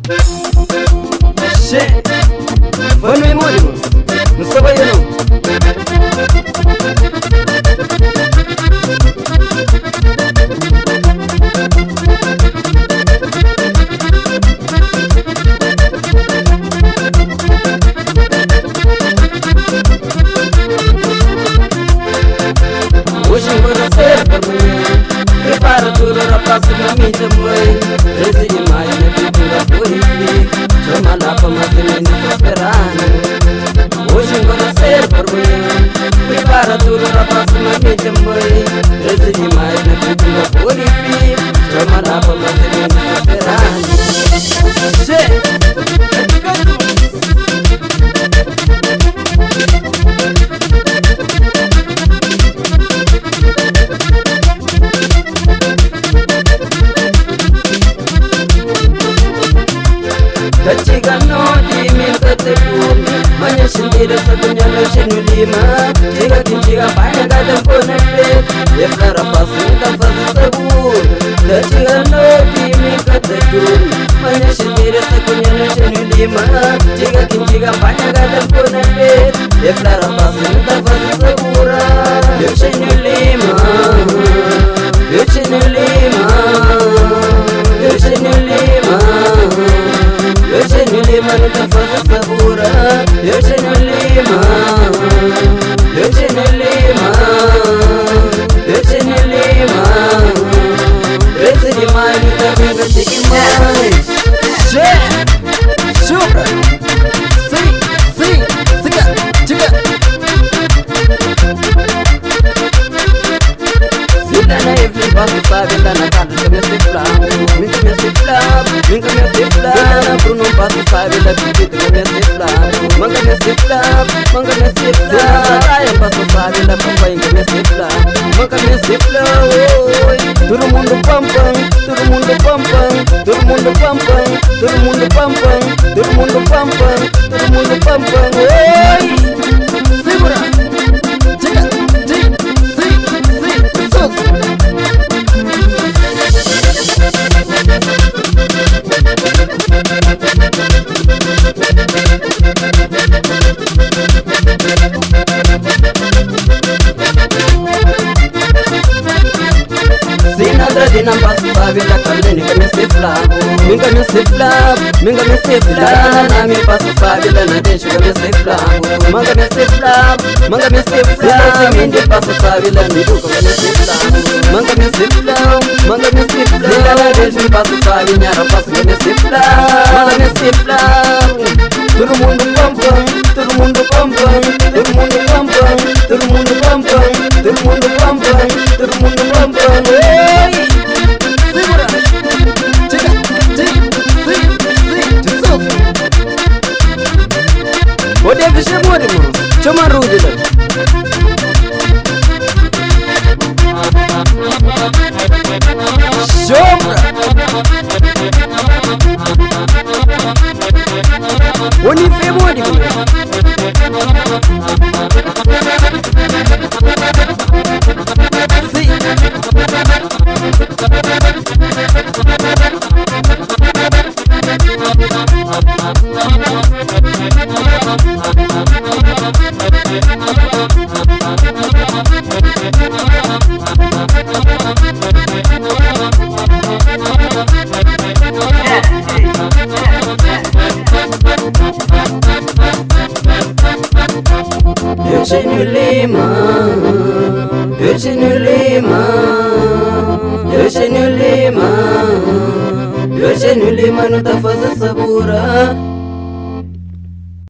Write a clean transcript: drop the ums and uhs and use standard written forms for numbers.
Che, foi no memória, não sou eu não. Hoje segunda-feira por manhã, prepara tudo na próxima mídia, mãe. 13 de maio, na pintura purifica, chama lá pra mais nem esperando. Hoje segunda-feira por manhã, prepara tudo na próxima mídia, mãe. 13 de maio, na pintura purifica, chama lá pra mais nem esperando. Tachiganoti milkateku manya shindira sakunya no shinulima chiga kinchiga baya gadam konepe yeflara pasinta fasabu tachiganoti milkateku manya shindira sakunya no shinulima chiga kinchiga baya gadam konepe yeflara pasinta fasabura yoshinulima yoshinulima yoshinulima Yoshinulima nutafaza sabura Yoshinulima Yoshinulima Yoshinulima Rezi di mai nutafaza chikimai Che Shubra Siga Chiga Sila na evli basu sabi na kadu kame sifla Minka me sifla Minka me sifla Bruno basu sabi la bibita kame sifla Manga me sifla Manga me sifla Saraya basu sabi la papai kame sifla Manga me sifla Todo mundo pampang Todo mundo pampang Todo mundo pampang Todo mundo pampang Todo mundo pampang Todo mundo pampang Segura Chica Sinadra di nam pasu sabi la kaleni kame sifla Minga me sifla Minga me sifla Na mi pasu sabi la na deshu kame sifla Manga me sifla Manga me sifla Mindi pasu sabi la nidu kame sifla Manga me sifla Manga me sifla Sila na deshu pasu sabi nyara pasu kame sifla Manga me sifla Todo mundo pampang Todo mundo pampang Todo mundo pampang Todo mundo pampang Todo mundo pampang Todo mundo pampang Segura Chica Ode vishe mori mo Choma rudi la Shomra Oni fe mori mo Yoshinulima Yoshinulima Yoshinulima Yoshinulima nutafaza sabura